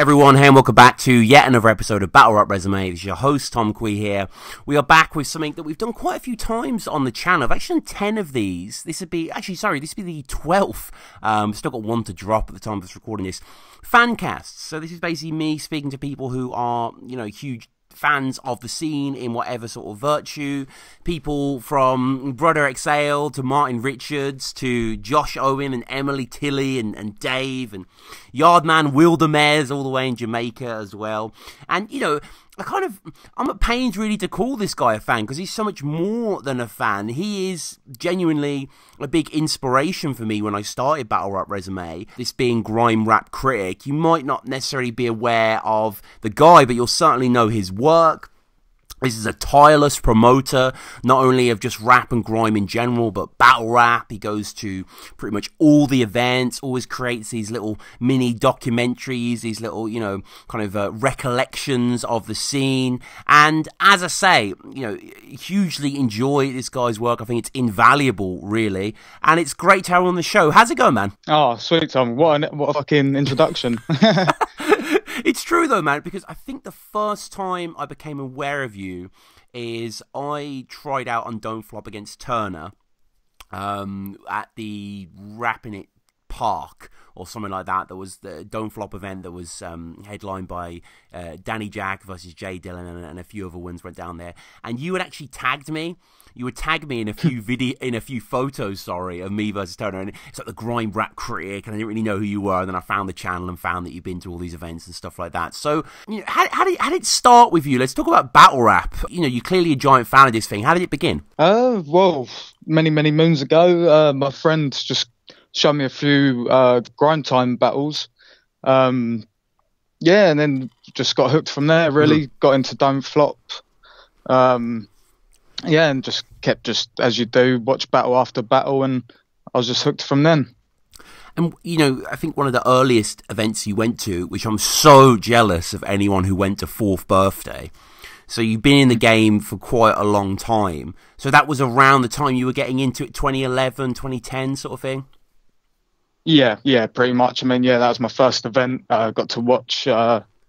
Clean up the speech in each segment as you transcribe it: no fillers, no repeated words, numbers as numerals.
everyone, hey and welcome back to yet another episode of Battle Rap Resume. This is your host, Tom Kwei here. We are back with something that we've done quite a few times on the channel. I've actually done 10 of these. This would be the 12th. Still got one to drop at the time of us recording this. Fancasts. So this is basically me speaking to people who are, huge fans of the scene in whatever sort of virtue. People from Brother Exhale to Martin Richards to Josh Owen and Emily Tilley and Dave and Yardman Wildemez all the way in Jamaica as well. And, I'm at pains really to call this guy a fan because he's so much more than a fan. He is genuinely a big inspiration for me when I started Battle Rap Resume. This being Grime Rap Critic, you might not necessarily be aware of the guy, but you'll certainly know his work. This is a tireless promoter, not only of just rap and grime in general, but battle rap. He goes to pretty much all the events, always creates these little mini documentaries, these little, recollections of the scene. And as I say, hugely enjoy this guy's work. I think it's invaluable, really. And it's great to have him on the show. How's it going, man? Oh, sweet, Tom. What a fucking introduction. It's true, though, man, because I think the first time I became aware of you is I tried out on Don't Flop against Turner at the Rapping It Park or something like that. There was the Don't Flop event that was headlined by Danny Jack versus Jay Dillon, and a few other ones went down there. And you had actually tagged me. You would tag me in a few photos, of me versus Turner, and it's like the Grime Rap Critic, and I didn't really know who you were. And then I found the channel and found that you've been to all these events and stuff like that. So, how did it start with you? Let's talk about battle rap. You're clearly a giant fan of this thing. How did it begin? Well, many moons ago, my friend just showed me a few grind time battles. And then just got hooked from there. Really got into Don't Flop. And just kept as you do, watch battle after battle, and I was just hooked from then. And, I think one of the earliest events you went to, which I'm so jealous of anyone who went to 4th birthday. So you've been in the game for quite a long time. So that was around the time you were getting into it, 2011, 2010 sort of thing? Yeah, pretty much. I mean, that was my first event. I got to watch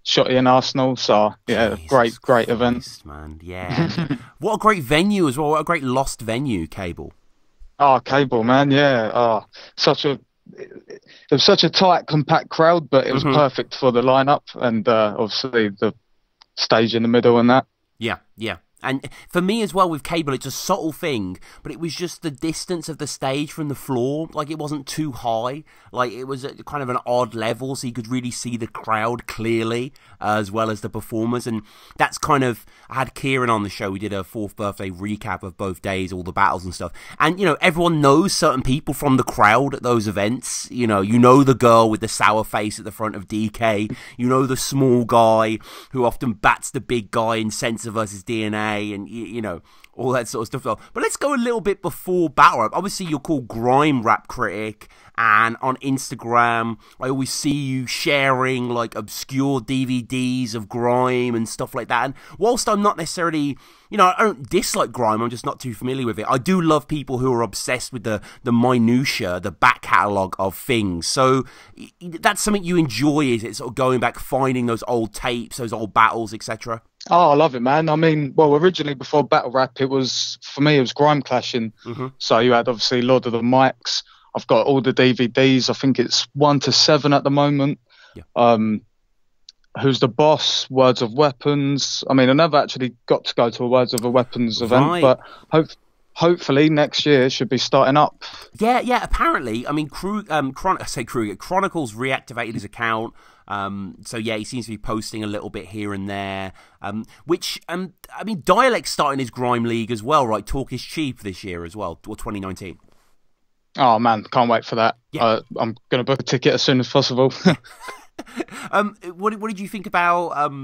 Shotty in Arsenal, so Jesus great Christ, event, man. Yeah. What a great venue as well. What a great lost venue, Cable. Oh, Cable, man. Yeah. It was such a tight, compact crowd, but it was perfect for the lineup, and obviously the stage in the middle and that. Yeah. And for me as well with Cable, it's a subtle thing, but it was just the distance of the stage from the floor. Like, it wasn't too high. Like, it was at kind of an odd level, so you could really see the crowd clearly, as well as the performers. And that's kind of, I had Kieran on the show. We did a 4th birthday recap of both days, all the battles and stuff. And, everyone knows certain people from the crowd at those events. You know the girl with the sour face at the front of DK. You know the small guy who often bats the big guy in Sensor versus DNA. And, all that sort of stuff. But let's go a little bit before battle rap. Obviously, you're called Grime Rap Critic, and on Instagram, I always see you sharing, like, obscure DVDs of grime and stuff like that. And whilst I'm not necessarily, I don't dislike grime, I'm just not too familiar with it. I do love people who are obsessed with the minutiae, the back catalogue of things. So that's something you enjoy, is it? Sort of going back, finding those old tapes, those old battles, etc.? Oh, I love it, man. I mean, well, originally before battle rap, it was grime clashing. So you had obviously Lord of the Mics. I've got all the DVDs. I think it's 1 to 7 at the moment. Yeah. Who's the Boss? Words of Weapons. I mean, I never actually got to go to a Words of a Weapons event, but hopefully next year should be starting up. Yeah. Apparently, I mean, Chronicles reactivated his account. So yeah, he seems to be posting a little bit here and there. Which I mean, Dialect's starting his grime league as well, right? Talk is cheap this year as well, or 2019. Oh man, can't wait for that. Yeah. I'm gonna book a ticket as soon as possible. What did you think about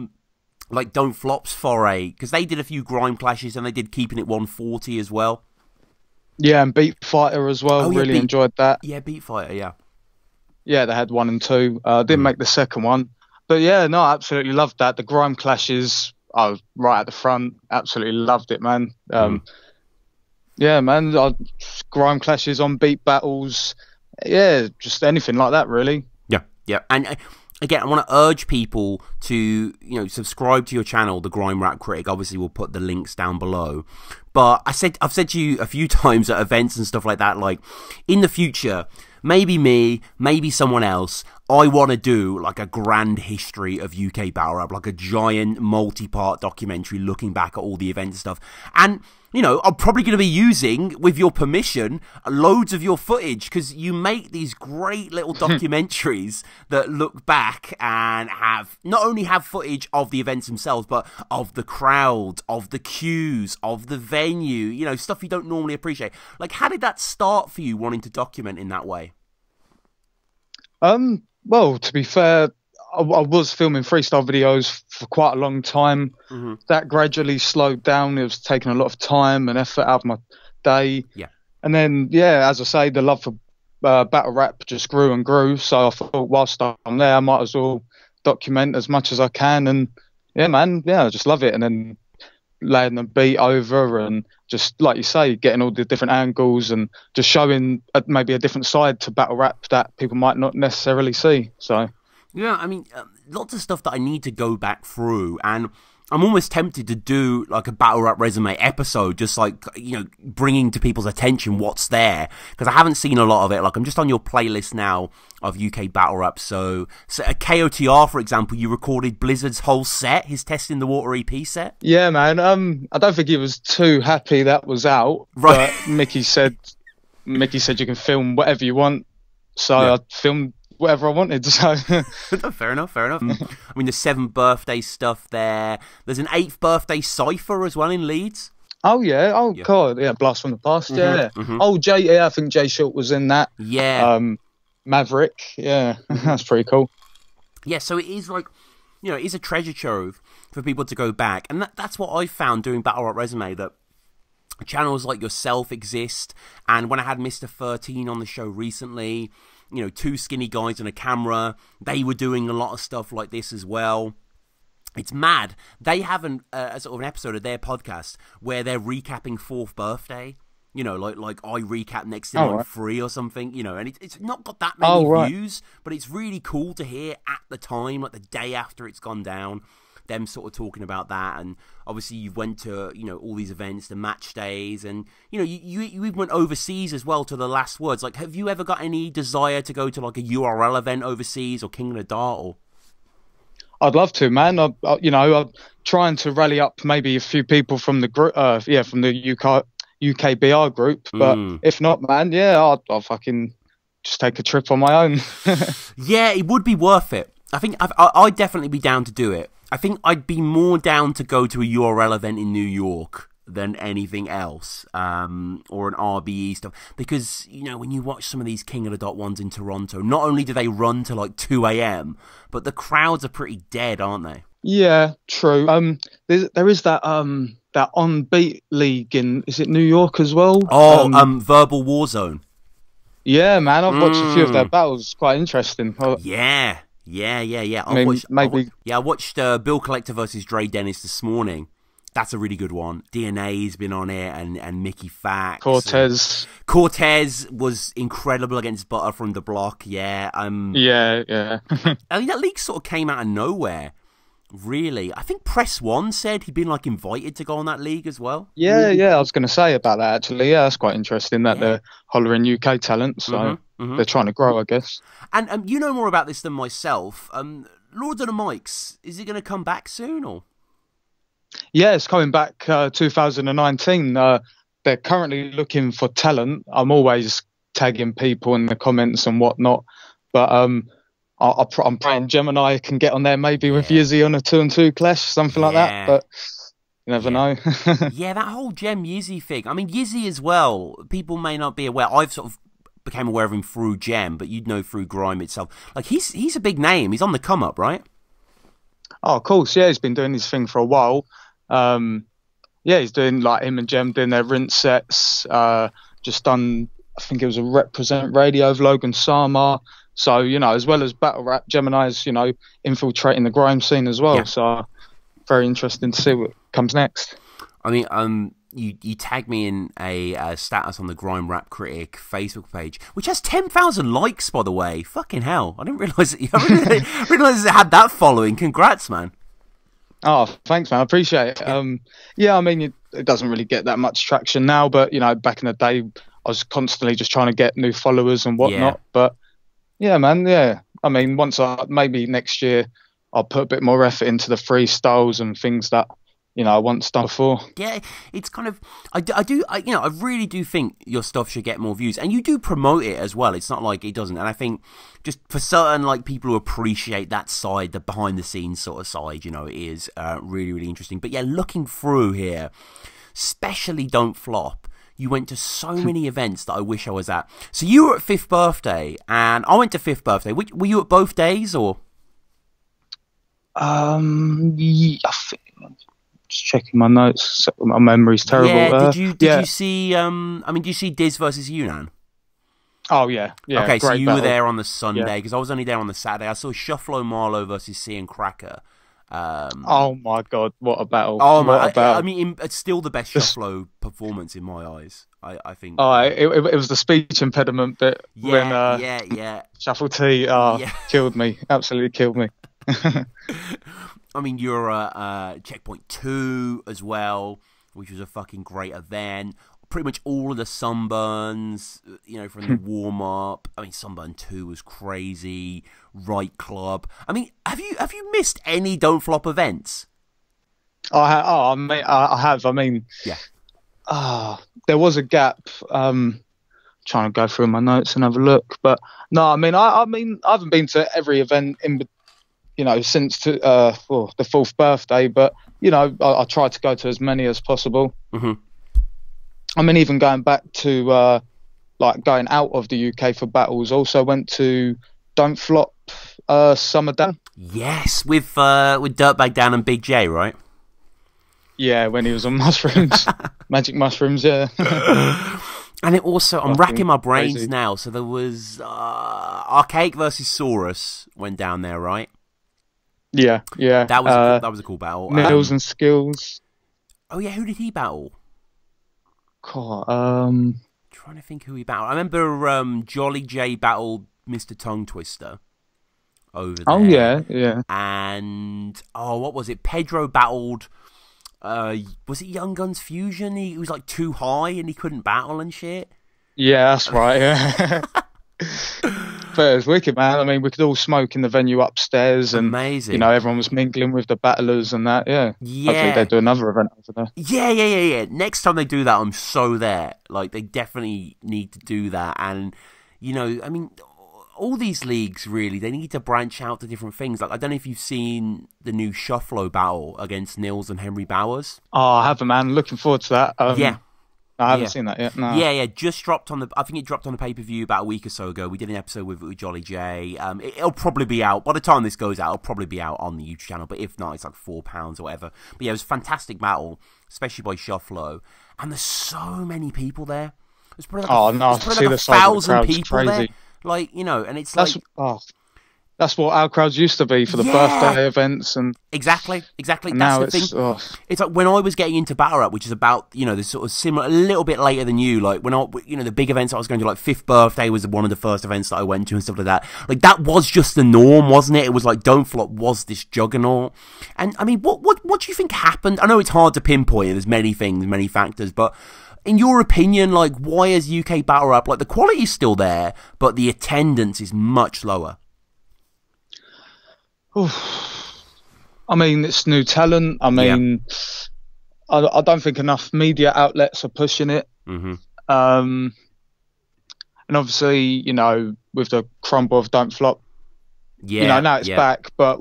like Don't Flop's foray? Because they did a few grime clashes and they did Keeping It 140 as well. Yeah, and Beat Fighter as well. Really enjoyed that. Yeah, Beat Fighter. Yeah. Yeah, they had 1 and 2. Didn't make the second one, but yeah, no, I absolutely loved that. The grime clashes, I was right at the front. Absolutely loved it, man. Yeah, man. Grime clashes on beat battles. Yeah, just anything like that, really. Yeah. And again, I want to urge people to, subscribe to your channel, the Grime Rap Critic. Obviously, we'll put the links down below. But I've said to you a few times at events and stuff like that, like, in the future, maybe me, maybe someone else, I want to do like a grand history of UK battle rap, like a giant multi-part documentary looking back at all the event stuff. And, I'm probably going to be using, with your permission, loads of your footage, because you make these great little documentaries that look back and not only have footage of the events themselves, but of the crowd, of the queues, of the venue, stuff you don't normally appreciate. Like, how did that start for you, wanting to document in that way? Well, to be fair, I was filming freestyle videos for quite a long time. That gradually slowed down. It was taking a lot of time and effort out of my day. Yeah. And then, as I say, the love for battle rap just grew and grew. So I thought, whilst I'm there, I might as well document as much as I can. And I just love it. And then laying the beat over and just, like you say, getting all the different angles and just showing maybe a different side to battle rap that people might not necessarily see. So yeah, I mean, lots of stuff that I need to go back through, and I'm almost tempted to do like a battle rap resume episode, just like, bringing to people's attention what's there, because I haven't seen a lot of it. Like, I'm just on your playlist now of UK battle rap. So a KOTR, for example, you recorded Blizzard's whole set, his Testing the Water EP set. Yeah, man. I don't think he was too happy that was out. Right. But Mickey said you can film whatever you want. So I filmed whatever I wanted. So fair enough. I mean, the 7th birthday stuff there. There's an 8th birthday cypher as well in Leeds. Oh yeah. Oh yeah. God. Yeah. Blast from the past. Yeah. Oh, I think Jay Short was in that. Yeah. Maverick. Yeah. That's pretty cool. Yeah. So it is like, it is a treasure trove for people to go back, and that's what I found doing Battle Rap Resume, that channels like yourself exist. And when I had Mr. 13 on the show recently, 2 skinny guys and a camera, they were doing a lot of stuff like this as well. It's mad. They have a sort of an episode of their podcast where they're recapping 4th birthday. Like I recap next to like 3 or something, and it's not got that many views, but it's really cool to hear at the time, like the day after it's gone down, them sort of talking about that. And obviously you went to, all these events, the match days, and, you even went overseas as well to the Last Words. Like, have you ever got any desire to go to like a URL event overseas or King of the Dart? Or? I'd love to, man. I'm trying to rally up maybe a few people from the group, from the UKBR group. But if not, man, I'll fucking just take a trip on my own. Yeah, it would be worth it. I think I'd definitely be down to do it. I think I'd be more down to go to a URL event in New York than anything else, or an RBE stuff, because when you watch some of these King of the Dot ones in Toronto, not only do they run to like 2 a.m, but the crowds are pretty dead, aren't they? Yeah, true. There is that On Beat League in, is it New York as well? Verbal Warzone. Yeah, man, I've watched a few of their battles. Quite interesting. Yeah. I watched Bill Collector versus Dre Dennis this morning. That's a really good one. DNA's been on it, and Mickey Fax. Cortez was incredible against Butter from the Block. Yeah. I mean, that league sort of came out of nowhere. Really, I think Press One said he'd been like invited to go on that league as well. Yeah, I was going to say about that actually. Yeah, that's quite interesting that they're hollering UK talent, so they're trying to grow, I guess. And you know more about this than myself. Lords of the Mics, is it going to come back soon or? Yeah, it's coming back 2019. They're currently looking for talent. I'm always tagging people in the comments and whatnot, but I'm praying Gemini can get on there maybe with Yizzy on a 2-on-2 clash, something like that. But you never know. Yeah, that whole Gem Yizzy thing. I mean, Yizzy as well. People may not be aware. I've sort of became aware of him through Gem, but you'd know through Grime itself. Like he's a big name. He's on the come up, right? Oh, of course. Yeah, he's been doing his thing for a while. He's doing like him and Gem doing their rinse sets. Just done, I think it was a Represent Radio of Logan Sama. So, as well as battle rap, Gemini's, infiltrating the grime scene as well. Yeah. So, very interesting to see what comes next. I mean, you tagged me in a status on the Grime Rap Critic Facebook page, which has 10,000 likes, by the way. Fucking hell! I didn't realise it had that following. Congrats, man. Oh, thanks, man. I appreciate it. Yeah, I mean, it doesn't really get that much traction now, but, you know, back in the day, I was constantly just trying to get new followers and whatnot. Yeah. But, yeah, man, yeah. I mean, maybe next year, I'll put a bit more effort into the freestyles and things that, you know, I once done before. Yeah, it's kind of, I really do think your stuff should get more views, and you do promote it as well. It's not like it doesn't. And I think just for certain like people who appreciate that side, the behind the scenes sort of side, you know, it is really, really interesting. But yeah, looking through here, especially Don't Flop, you went to so many events that I wish I was at. So you were at 5th birthday, and I went to 5th birthday. Were you at both days, or? Yeah, I think. Just checking my notes. My memory's terrible. Yeah, did you see? I mean, did you see Diz versus Yunnan? Oh yeah. Okay, so you battle. were there on the Sunday because I was only there on the Saturday. I saw Shufflo Marlowe versus C and Cracker. Oh my god, what a battle! Oh my! I mean, it's still the best Shufflo performance in my eyes. I think. Oh, it was the speech impediment bit when Shuffle T killed me. Absolutely killed me. I mean, you're at Checkpoint 2 as well, which was a fucking great event. Pretty much all of the Sunburns, you know, from the warm-up. I mean, Sunburn 2 was crazy. Right Club. I mean, have you missed any Don't Flop events? I have. I mean, yeah. There was a gap. Trying to go through my notes and have a look, but no, I mean, I haven't been to every event since the 4th birthday, but you know, I try to go to as many as possible. Mm-hmm. I mean, even going back to going out of the UK for battles, also went to Don't Flop Summer Down. Yes, with Dirtbag Dan and Big J, right? Yeah, when he was on mushrooms, magic mushrooms, yeah. And it also, I'm racking my brains crazy. Now. So there was Archaic versus Saurus went down there, right? Yeah. That was a cool battle. Mills and Skills. Oh yeah, who did he battle? God, trying to think who he battled. I remember Jolly J battled Mr. Tongue Twister over there. Oh yeah. And what was it? Pedro battled. Was it Young Guns Fusion? He was like too high and he couldn't battle and shit. Yeah, that's right. Yeah. But it was wicked, man. I mean, we could all smoke in the venue upstairs, and amazing. You know, everyone was mingling with the battlers and that. Yeah. Hopefully they do another event over there. Yeah. Next time they do that, I'm so there. Like, they definitely need to do that. And you know, I mean, all these leagues really, they need to branch out to different things. Like, I don't know if you've seen the new Shufflo battle against Nils and Henry Bowers. Oh, I haven't, man. Looking forward to that. Yeah. I haven't seen that yet. No. Yeah. Just dropped on I think it dropped on the pay-per-view about a week or so ago. We did an episode with Jolly J. It'll probably be out by the time this goes out. It'll probably be out on the YouTube channel. But if not, it's like £4 or whatever. But yeah, it was a fantastic battle, especially by Shufflo. And there's so many people there. There's probably like, see the 1,000 people there. Like, you know, and it's that's what our crowds used to be for the birthday events, and exactly. That's now the thing. It's like when I was getting into battle rap, which is about, you know, this sort of similar, a little bit later than you. Like when the big events I was going to, like 5th birthday was one of the first events that I went to and stuff like that. Like that was just the norm, wasn't it? It was like Don't Flop was this juggernaut. And I mean, what do you think happened? I know it's hard to pinpoint. There's many things, many factors, but in your opinion, like, why is UK battle rap, like, the quality's still there, but the attendance is much lower? I mean, it's new talent. I mean, I don't think enough media outlets are pushing it. Mm-hmm. And obviously, you know, with the crumble of Don't Flop, you know, now it's back, but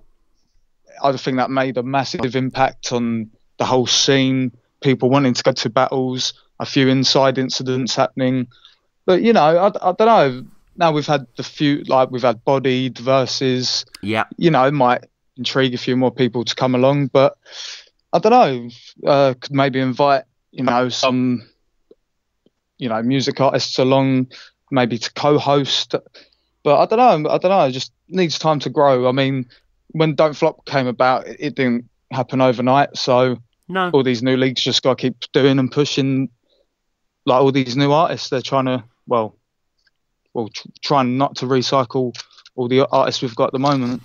I think that made a massive impact on the whole scene. People wanting to go to battles, a few inside incidents happening. But, you know, I don't know. Now we've had we've had Bodied versus, you know, it might intrigue a few more people to come along. But I don't know, could maybe invite, you know, some, you know, music artists along, maybe to co-host. But I don't know, it just needs time to grow. I mean, when Don't Flop came about, it didn't happen overnight. So No. All these new leagues just got to keep doing and pushing, like all these new artists. They're trying to, trying not to recycle all the artists we've got at the moment.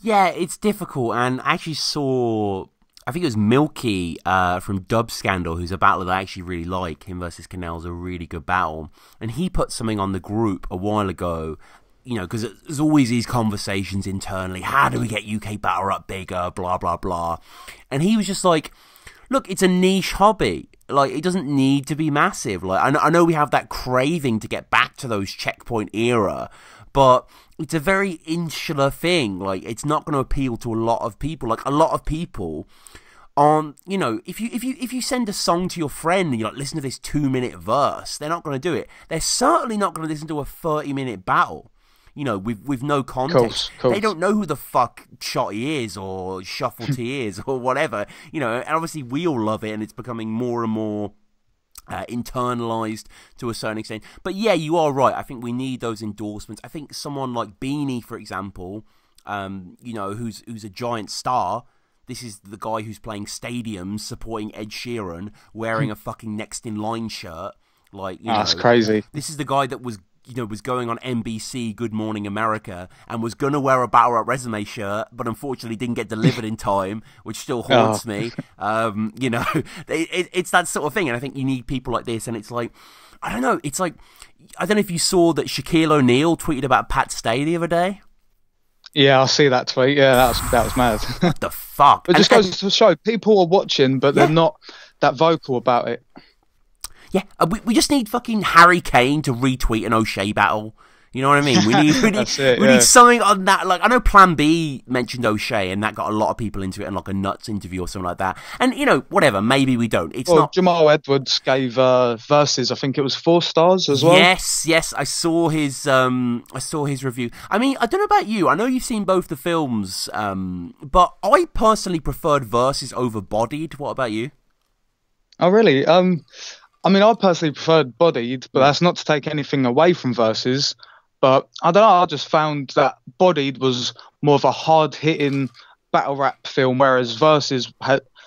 Yeah, it's difficult. And I actually saw, I think it was Milky from Dub Scandal, who's a battler that I actually really like. Him versus Canel's a really good battle. And he put something on the group a while ago, you know, because there's always these conversations internally. How do we get UK Battle Rap bigger? Blah, blah, blah. And he was just like, look, it's a niche hobby. Like, it doesn't need to be massive. Like, I know we have that craving to get back to those Checkpoint era, but it's a very insular thing. Like, it's not going to appeal to a lot of people. Like, a lot of people you know, if you send a song to your friend and you're like, listen to this 2-minute verse, they're not going to do it. They're certainly not going to listen to a 30-minute battle, you know, with no context. Course. They don't know who the fuck Shotty is or Shuffle T is or whatever, you know. And obviously we all love it, and it's becoming more and more internalized to a certain extent. But yeah, you are right. I think we need those endorsements. I think someone like Beanie, for example, you know, who's a giant star. This is the guy who's playing stadiums, supporting Ed Sheeran, wearing a fucking Next in Line shirt. Like, you know, that's crazy. This is the guy that was going on NBC Good Morning America and was going to wear a Battle Rap Resume shirt, but unfortunately didn't get delivered in time, which still haunts me. You know, it's that sort of thing. And I think you need people like this. And it's like, I don't know. It's like, I don't know if you saw that Shaquille O'Neal tweeted about Pat Stay the other day. Yeah, I see that tweet. Yeah, that was mad. What the fuck? It just goes to show people are watching, but they're not that vocal about it. Yeah, we just need fucking Harry Kane to retweet an O'Shea battle. You know what I mean? We need something on that. Like, I know Plan B mentioned O'Shea, and that got a lot of people into it, and like a Nuts interview or something like that. And you know, whatever. Maybe we don't. It's not. Jamal Edwards gave Versus. I think it was 4 stars as well. Yes. I saw his review. I mean, I don't know about you. I know you've seen both the films, but I personally preferred Versus over Bodied. What about you? Oh, really? I mean, I personally preferred Bodied, but that's not to take anything away from Versus. But I don't know, I just found that Bodied was more of a hard-hitting battle rap film, whereas Versus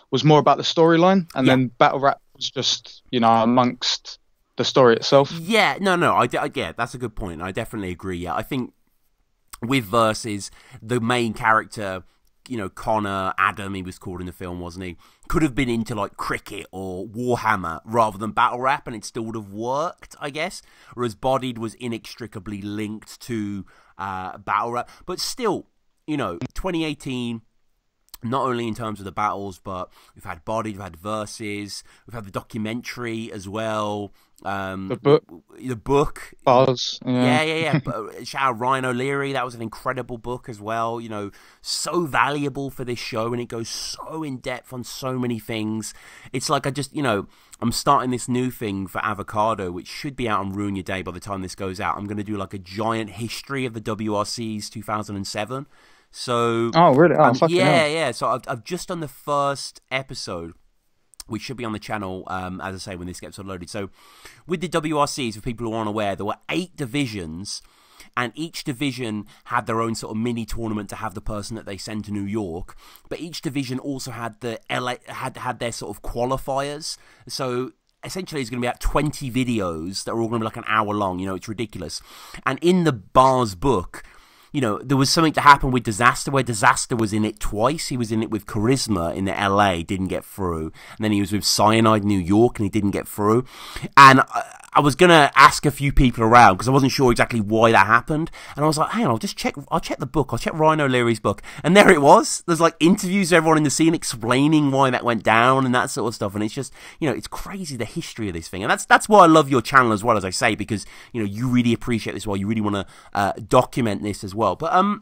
was more about the storyline, and then battle rap was just, you know, amongst the story itself. Yeah, no, yeah, that's a good point. I definitely agree. Yeah, I think with Versus, the main character, you know, Connor, Adam, he was called in the film, wasn't he? Could have been into like cricket or Warhammer rather than battle rap, and it still would have worked, I guess. Whereas Bodied was inextricably linked to battle rap, but still, you know, 2018. Not only in terms of the battles, but we've had Bodied, we've had Versus, we've had the documentary as well. The book. Buzz. Yeah. Shout out Ryan O'Leary. That was an incredible book as well. You know, so valuable for this show, and it goes so in depth on so many things. It's like I'm starting this new thing for Avocado, which should be out on Ruin Your Day by the time this goes out. I'm going to do like a giant history of the WRC's 2007. So, oh really? Oh, yeah. So I've just done the first episode, which should be on the channel, as I say, when this gets uploaded. So with the WRCs, for people who aren't aware, there were 8 divisions, and each division had their own sort of mini tournament to have the person that they send to New York. But each division also had had their sort of qualifiers. So essentially, it's going to be about 20 videos that are all going to be like an hour long. You know, it's ridiculous. And in the Bars book, you know, there was something to happen with Disaster, where Disaster was in it twice. He was in it with Charisma in the LA, didn't get through. And then he was with Cyanide New York, and he didn't get through. And I was going to ask a few people around, because I wasn't sure exactly why that happened. And I was like, hang on, I'll check the book. I'll check Ryan O'Leary's book. And there it was. There's like interviews of everyone in the scene explaining why that went down and that sort of stuff. And it's just, you know, it's crazy, the history of this thing. And that's why I love your channel as well, as I say, because, you know, you really appreciate this well. You really want to document this as well. But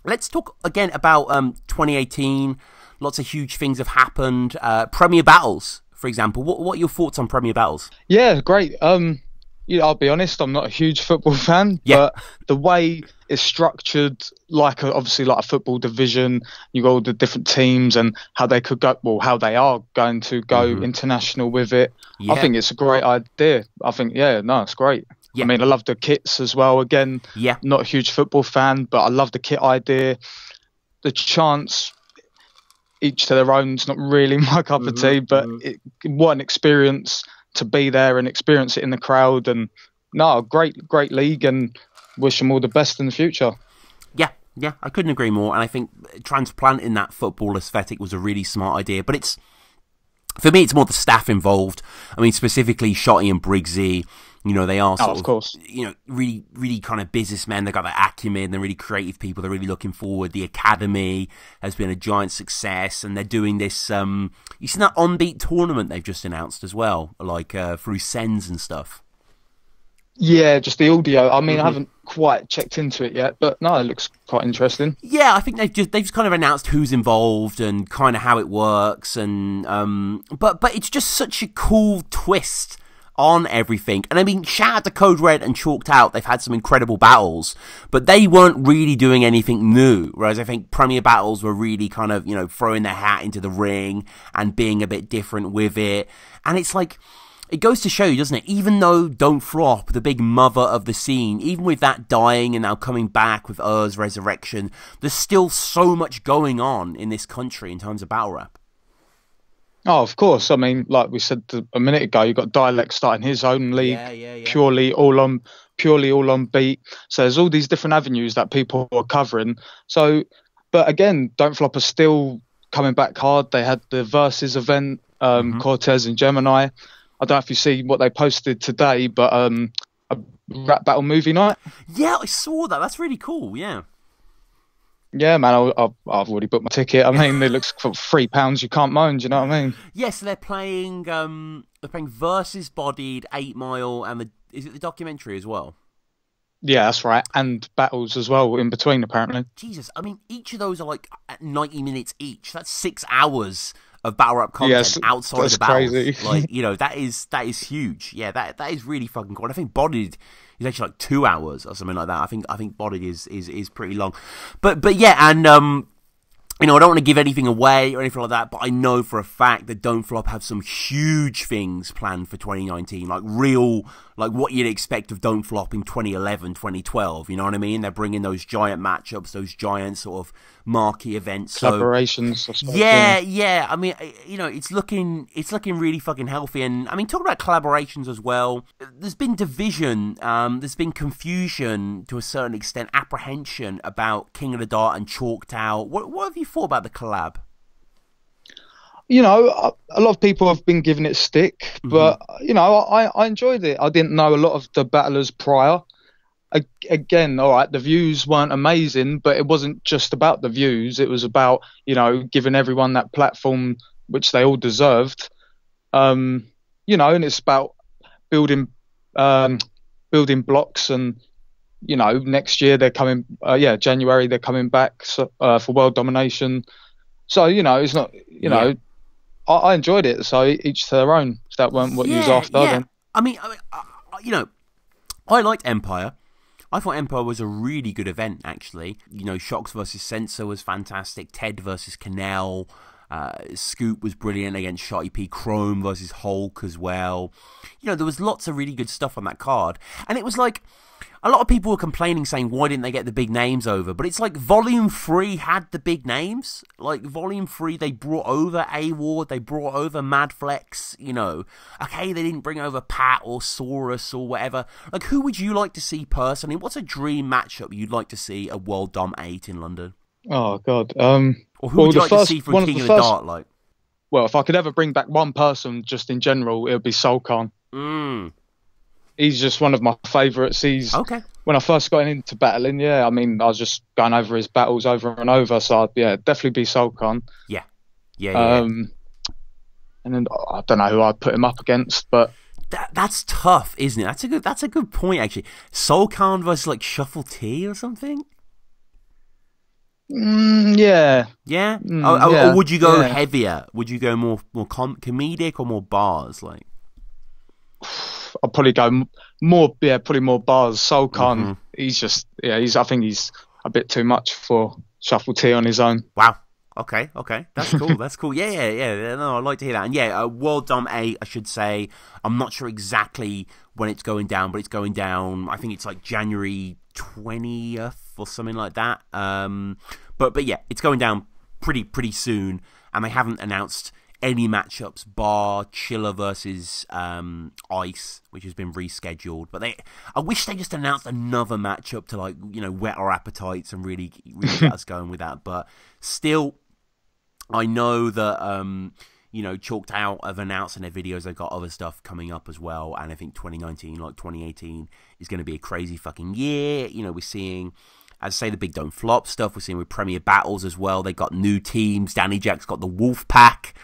let's talk again about 2018. Lots of huge things have happened. Premier Battles, for example. What are your thoughts on Premier Battles? Yeah, great. I'll be honest, I'm not a huge football fan, but the way it's structured, obviously like a football division, you got all the different teams and how they could go, well, how they are going to go international with it. Yeah. I think it's a great idea. I think, it's great. Yeah. I mean, I love the kits as well. Again, not a huge football fan, but I love the kit idea. The chance, each to their own. It's not really my cup of tea, but what an experience to be there and experience it in the crowd. And no, great league, and wish them all the best in the future. Yeah, I couldn't agree more. And I think transplanting that football aesthetic was a really smart idea. But for me, it's more the staff involved. I mean, specifically Shotty and Briggsy. You know, they are sort of, you know, really, really kind of businessmen. They've got their acumen. They're really creative people. They're really looking forward. The academy has been a giant success, and they're doing this. You see that on-beat tournament they've just announced as well, like through Sens and stuff. Yeah, just the audio. I mean, I haven't quite checked into it yet, but no, it looks quite interesting. Yeah, I think they've just kind of announced who's involved and kind of how it works, and but it's just such a cool twist on everything. And I mean, shout out to Code Red and Chalked Out. They've had some incredible battles, but they weren't really doing anything new. Whereas I think Premier Battles were really kind of, you know, throwing their hat into the ring and being a bit different with it. And it's like, it goes to show you, doesn't it? Even though Don't Flop, the big mother of the scene, even with that dying and now coming back with Ur's resurrection, there's still so much going on in this country in terms of battle rap. Oh, of course. I mean, like we said a minute ago, you've got Dialect starting his own league, purely all on beat. So there's all these different avenues that people are covering. So, but again, Don't Flop are still coming back hard. They had the Versus event, Cortez and Gemini. I don't know if you see what they posted today, but a rap battle movie night. Yeah, I saw that. That's really cool. Yeah. Yeah, man, I've already booked my ticket. I mean, it looks for £3. You can't moan. Do you know what I mean? Yes, they're playing Versus Bodied, 8 Mile, and is it the documentary as well? Yeah, that's right, and battles as well in between, apparently. Jesus, I mean, each of those are like 90 minutes each. That's 6 hours of battle rap content outside of the battles. Crazy. Like, you know, that is huge. Yeah, that is really fucking cool. And I think Bodied is actually like 2 hours or something like that. I think Bodied is pretty long. But yeah, and you know, I don't want to give anything away or anything like that, but I know for a fact that Don't Flop have some huge things planned for 2019, like real, like what you'd expect of Don't Flop in 2011, 2012, you know what I mean? They're bringing those giant matchups, those giant sort of marquee events. Collaborations. Yeah. I mean, you know, it's looking really fucking healthy. And I mean, talk about collaborations as well. There's been division, there's been confusion to a certain extent, apprehension about King of the Dart and Chalked Out. What have you thought about the collab? You know, a lot of people have been giving it stick, but you know, I enjoyed it. I didn't know a lot of the battlers prior. Again, all right, the views weren't amazing, but it wasn't just about the views. It was about, you know, giving everyone that platform which they all deserved. You know, and it's about building blocks. And you know, next year they're coming. January they're coming back for world domination. So you know, it's not. You know, I enjoyed it. So each to their own. If that weren't what you was after, then. I mean, you know, I liked Empire. I thought Empire was a really good event, actually. You know, Shocks versus Sensor was fantastic. Ted versus Canel. Scoop was brilliant against Shotty P. Chrome versus Hulk as well. You know, there was lots of really good stuff on that card. And it was like, a lot of people were complaining, saying, why didn't they get the big names over? But it's like Volume 3 had the big names. Like, Volume 3, they brought over A-Ward, they brought over Madflex, you know. Okay, they didn't bring over Pat or Saurus or whatever. Like, who would you like to see personally? What's a dream matchup you'd like to see at World Dom 8 in London? Oh, God. Or who would you like to see from King of the Dart, like? Well, if I could ever bring back one person just in general, it would be Soul Khan. He's just one of my favourites. When I first got into battling, I mean, I was just going over his battles over and over. So, definitely be Soul Khan. Yeah. And then I don't know who I'd put him up against, but that's tough, isn't it? That's a good point, actually. Soul Khan versus like Shuffle T or something. Yeah. Or would you go heavier? Would you go more comedic or more bars? Like, I'll probably go more. Yeah, probably more bars. Soul Khan, he's just I think he's a bit too much for Shuffle T on his own. Wow. Okay. That's cool. That's cool. Yeah. No, I'd like to hear that. And World Dom 8, I should say. I'm not sure exactly when it's going down, but it's going down. I think it's like January 20th or something like that. But yeah, it's going down pretty soon. and they haven't announced any matchups bar Chiller versus Ice, which has been rescheduled. But I wish they just announced another matchup to, like, you know, whet our appetites and really get us going with that. But still, I know that you know, Chalked Out have announced in their videos they've got other stuff coming up as well, and I think 2019, like 2018, is going to be a crazy fucking year. You know, we're seeing, as I say, the Big Don't Flop stuff. We're seeing with Premier Battles as well. They got new teams. Danny Jack's got the Wolf Pack.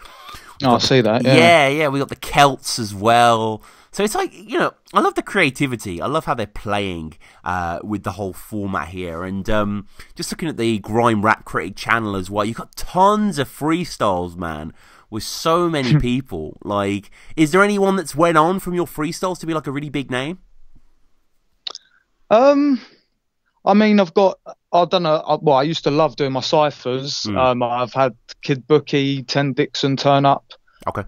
I see that. Yeah, we got the Celts as well. So it's like, you know, I love the creativity. I love how they're playing with the whole format here. And just looking at the Grime Rap Critic channel as well, you've got tons of freestyles, man, with so many people. Like, is there anyone that's went on from your freestyles to be like a really big name? I mean, I used to love doing my ciphers. I've had Kid Bookie, 10 Dixon turn up. Okay.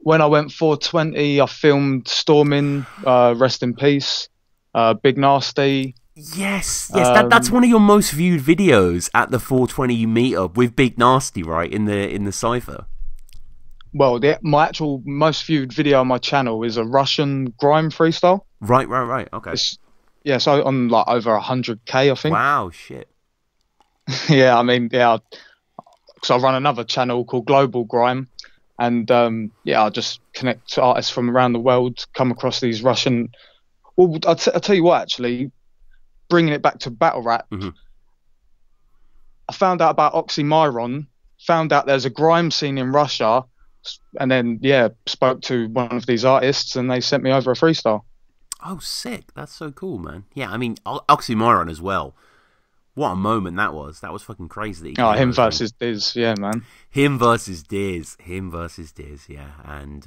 When I went 420, I filmed Stormin, rest in peace, Big Nasty. Yes, that's one of your most viewed videos at the 420 meetup with Big Nasty, right, in the cipher. Well, my actual most viewed video on my channel is a Russian grime freestyle. Right. Okay. Yeah, so on like over 100K, I think. Wow, shit. Yeah, I mean, yeah, because I run another channel called Global Grime, and I just connect to artists from around the world, come across these Russian. Well, I'll tell you what, actually, bringing it back to battle rap, I found out about Oxymoron, found out there's a grime scene in Russia, and then spoke to one of these artists, and they sent me over a freestyle. Oh, sick. That's so cool, man. Yeah, I mean, Oxymoron as well. What a moment that was. That was fucking crazy. Oh, him versus Diz. Yeah, man. Him versus Diz. Yeah. And,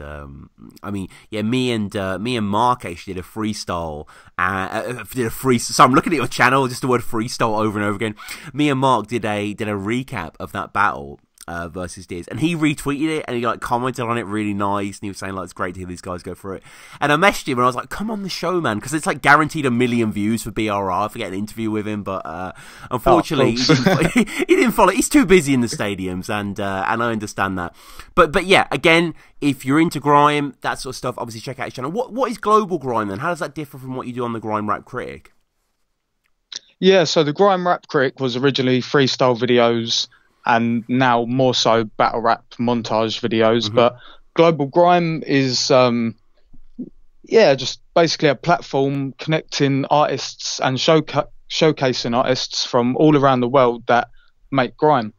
I mean, yeah, me and Mark actually did a freestyle. So I'm looking at your channel, just the word freestyle over and over again. Me and Mark did a recap of that battle. Versus Diz, and he retweeted it and he like commented on it really nice, and he was saying like it's great to hear these guys go through it. And I messaged him and I was like, come on the show, man, because it's like guaranteed 1 million views for BRR if I get an interview with him, but unfortunately he didn't follow. He's too busy in the stadiums, and I understand that, but yeah, again, if you're into grime, that sort of stuff, obviously check out his channel. What is Global Grime then? How does that differ from what you do on the Grime Rap Critic? Yeah, so the Grime Rap Critic was originally freestyle videos, and now more so battle rap montage videos. But Global Grime is just basically a platform connecting artists and showcasing artists from all around the world that make grime,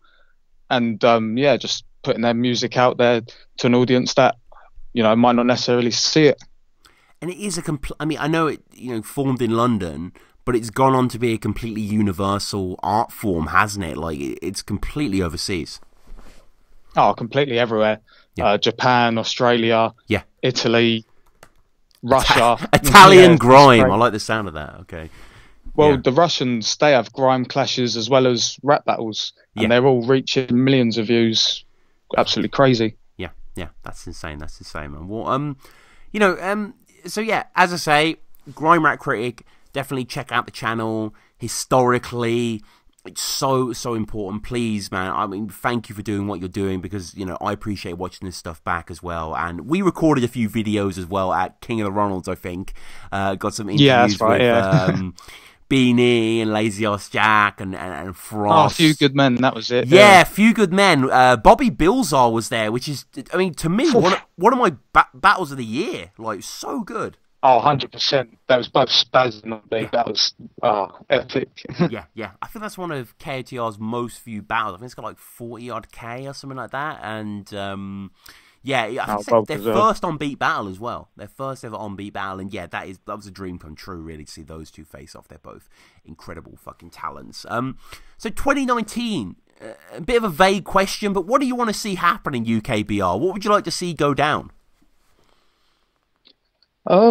and just putting their music out there to an audience that, you know, might not necessarily see it. And it is I mean, I know it, you know, formed in London, but it's gone on to be a completely universal art form, hasn't it? Like, it's completely overseas. Oh, completely everywhere. Yeah. Japan, Australia, Italy, Russia. Italian grime. I like the sound of that. Okay. Well, the Russians, they have grime clashes as well as rap battles, and they're all reaching millions of views. Absolutely crazy. Yeah. That's insane, man. Well, you know, so yeah, as I say, Grime Rap Critic, definitely check out the channel. Historically, it's so important. Please, man, I mean, thank you for doing what you're doing, because, you know, I appreciate watching this stuff back as well. And we recorded a few videos as well at King of the Ronalds, I think. Got some interviews with Beanie and Lazy Ass Jack and Frost. Oh, A Few Good Men, that was it. Yeah, A Few Good Men. Bobby Bilzar was there, which is, I mean, to me, one of my battles of the year. Like, so good. Oh, 100%. That was both Spaz and Big. That was epic. yeah. I think that's one of KOTR's most viewed battles. I think it's got like 40-odd K or something like that. And I think it's their first on-beat battle as well. Their first ever on-beat battle. And yeah, that was a dream come true, really, to see those two face off. They're both incredible fucking talents. So 2019, a bit of a vague question, but what do you want to see happen in UKBR? What would you like to see go down? I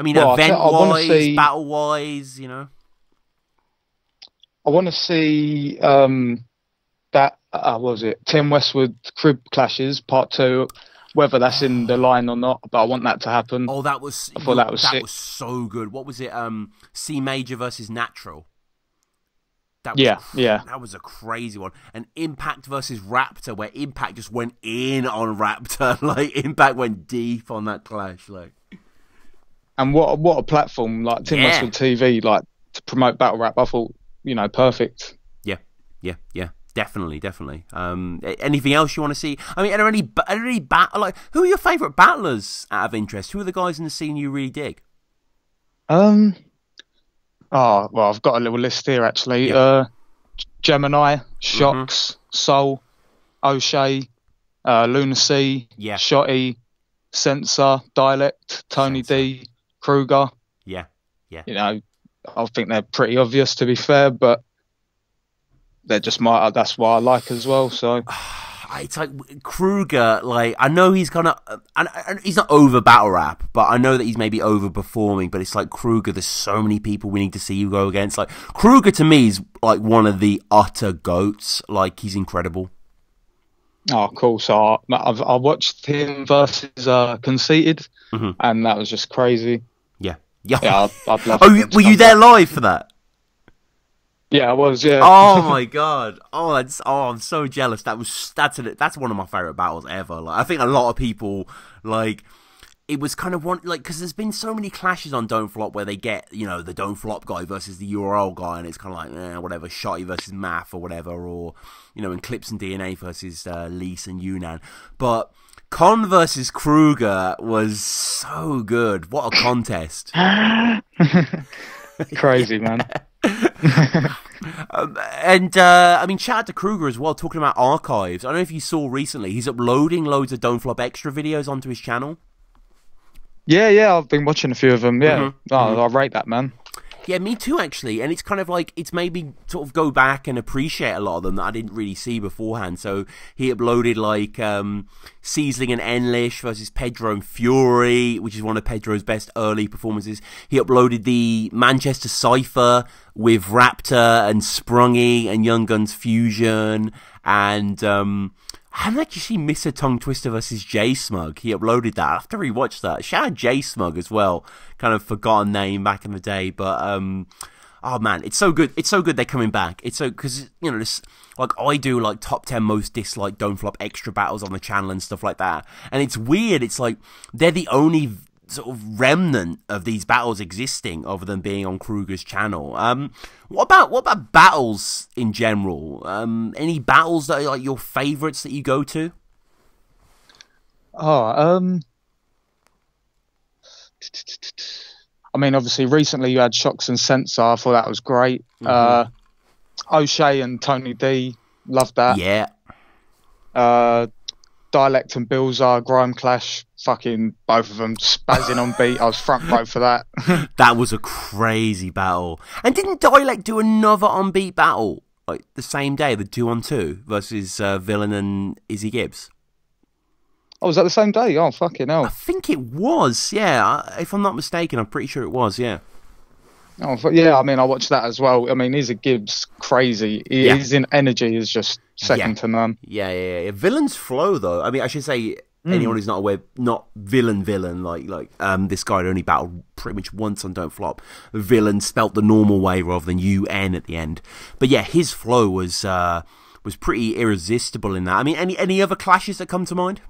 mean, event-wise, battle-wise, you know. I want to see that what was it? Tim Westwood Crib Clashes Part 2. Whether that's in the line or not, but I want that to happen. Oh, that was sick. Was so good. What was it? C Major versus Natural. That was a crazy one. And Impact versus Raptor, where Impact just went in on Raptor. Like, Impact went deep on that clash. Like, and what a platform, like Tim Westwood TV, like to promote battle rap. I thought, perfect. Yeah. Definitely. Anything else you want to see? I mean, are there any who are your favourite battlers out of interest? Who are the guys in the scene you really dig? Oh, well, I've got a little list here actually. Gemini, Shocks, Soul, O'Shea, Lunacy, Shotty, Sensor, Dialect, Tony D, Kruger. Yeah. I think they're pretty obvious, to be fair, but they're just that's what I like as well. So it's like Kruger. Like, I know he's he's not over battle rap, but I know that he's maybe overperforming. But it's like Kruger. There's so many people we need to see you go against. Like, Kruger to me is like one of the utter goats. Like, he's incredible. Oh, cool. So I watched him versus Conceited, and that was just crazy. Yeah. I'd love. Were you there live for that? Yeah, I was. Yeah. Oh my god. I'm so jealous. That's one of my favorite battles ever. Like, I think a lot of people, like, it was kind of one, like, because there's been so many clashes on Don't Flop where they get, the Don't Flop guy versus the URL guy, and it's kind of like, whatever, Shotty versus Math or whatever, or, in Clips and DNA versus Lise and Yunnan. But Con versus Kruger was so good. What a contest. Crazy, man. I mean, shout out to Kruger as well, talking about archives. I don't know if you saw recently, he's uploading loads of Don't Flop extra videos onto his channel. Yeah, I've been watching a few of them. Yeah, I rate that, man. Yeah, me too, actually. And it's kind of like, it's made me sort of go back and appreciate a lot of them that I didn't really see beforehand. So he uploaded like Siezling and Enlish versus Pedro and Fury, which is one of Pedro's best early performances. He uploaded the Manchester Cypher with Raptor and Sprungy and Young Guns Fusion. And I haven't actually seen Mr. Tongue Twister versus J Smug. He uploaded that. I have to rewatch that. Shout out J Smug as well. Kind of forgotten name back in the day, but oh man, it's so good. It's so good they're coming back. It's so, because this, like, I do like top 10 most disliked Don't Flop extra battles on the channel and stuff like that. And it's weird. It's like they're the only sort of remnant of these battles existing, other than being on Kruger's channel. What about battles in general? Any battles that are like your favourites that you go to? I mean, obviously, recently you had Shocks and Sensor. I thought that was great. O'Shea and Tony D, loved that. Yeah. Dialect and Bilzar, Grime Clash, fucking both of them spazzing on beat. I was front row for that. That was a crazy battle. And didn't Dialect do another on beat battle like the same day, the 2-on-2 versus Villain and Izzy Gibbs? Oh, was that the same day? Oh, fucking hell. I think it was, yeah. If I'm not mistaken, I'm pretty sure it was, yeah. Oh, yeah, I mean, I watched that as well. I mean, Izzy Gibbs, crazy. His energy is just second to none. Yeah. Villain's flow, though. I mean, I should say, anyone who's not aware, not villain, like this guy had only battled pretty much once on Don't Flop. Villain spelt the normal way rather than UN at the end. But yeah, his flow was pretty irresistible in that. I mean, any other clashes that come to mind?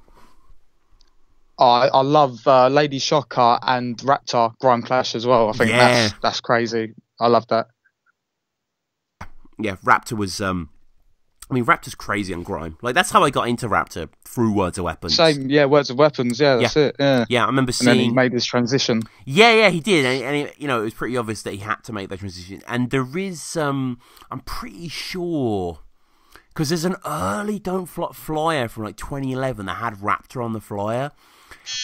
I love Lady Shocker and Raptor Grime Clash as well. I think that's crazy. I love that. Yeah, Raptor was... I mean, Raptor's crazy on Grime. Like, that's how I got into Raptor, through Words of Weapons. Same, yeah, Words of Weapons, yeah, that's it, yeah. Yeah, I remember seeing... And then he made his transition. Yeah, he did, and it was pretty obvious that he had to make that transition. And there is, I'm pretty sure... Because there's an early Don't Flop flyer from, like, 2011 that had Raptor on the flyer.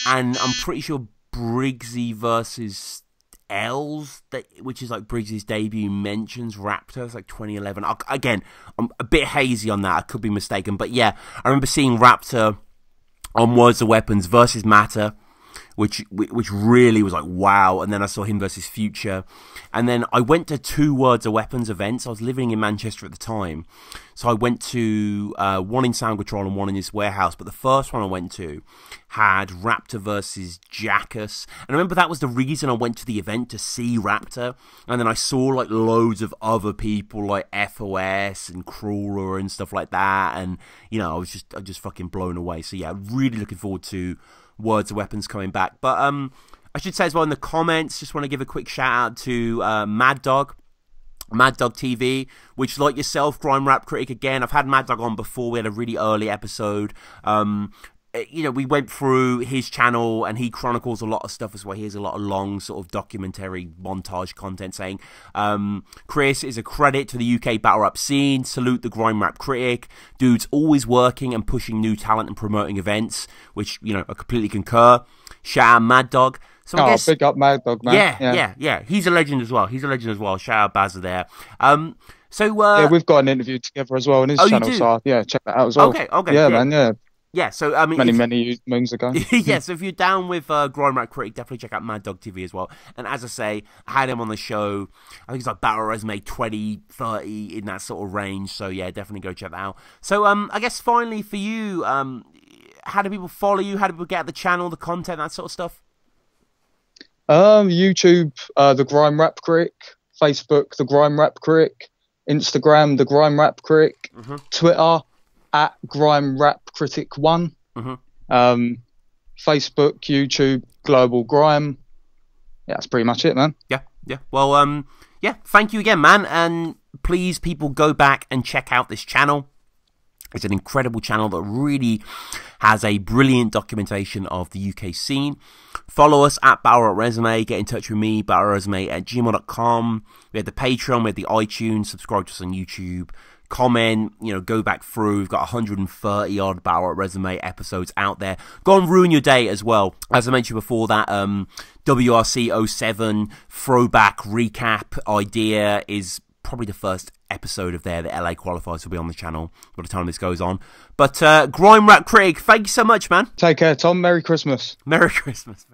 And I'm pretty sure Briggsy versus Els, which is like Briggsy's debut, mentions Raptor. It's like 2011. Again, I'm a bit hazy on that. I could be mistaken. But yeah, I remember seeing Raptor on Words of Weapons versus Matter, which really was like, wow. And then I saw him versus Future. And then I went to 2 Words of Weapons events. I was living in Manchester at the time. So I went to one in Sound Control and one in his warehouse. But the first one I went to had Raptor versus Jackass. And I remember that was the reason I went to the event, to see Raptor. And then I saw like loads of other people like FOS and Crawler and stuff like that. And, you know, I was just fucking blown away. So yeah, really looking forward to Words of Weapons coming back. But I should say as well in the comments, just want to give a quick shout out to Mad Dog TV, which, like yourself, Grime Rap Critic, again, I've had Mad Dog on before. We had a really early episode. You know, we went through his channel and he chronicles a lot of stuff as well. He has a lot of long sort of documentary montage content saying, Chris is a credit to the UK battle rap scene. Salute the Grime Rap Critic. Dude's always working and pushing new talent and promoting events, which, you know, I completely concur. Shout out Mad Dog. So I guess, big up Mad Dog, man. Yeah. He's a legend as well. Shout out Bazza there. Yeah, we've got an interview together as well on his channel. So yeah, check that out as well. Okay. Yeah, man. Yeah. Yeah, so I mean, many moons ago. Yeah, so if you're down with Grime Rap Critic, definitely check out Mad Dog TV as well. And as I say, I had him on the show. I think it's like Battle Resume 20, 30 in that sort of range. So yeah, definitely go check that out. So I guess finally for you, how do people follow you? How do people get at the channel, the content, that sort of stuff? YouTube, the Grime Rap Critic. Facebook, the Grime Rap Critic. Instagram, the Grime Rap Critic. Twitter, at Grime Rap Critic 1. Facebook, YouTube, Global Grime. Yeah, that's pretty much it, man. Yeah. Well, yeah, thank you again, man. And please, people, go back and check out this channel. It's an incredible channel that really has a brilliant documentation of the UK scene. Follow us at battlerapresume. Get in touch with me, battlerapresume@gmail.com. We have the Patreon, we have the iTunes. Subscribe to us on YouTube. Comment, you know, go back through. We've got 130 odd Battle Rap Resume episodes out there. Go and ruin your day as well. As I mentioned before, that WRC 07 throwback recap idea is probably the first episode of there. The LA qualifiers will be on the channel by the time this goes on. But Grime Rap Critic, thank you so much, man. Take care, Tom. Merry Christmas. Merry Christmas.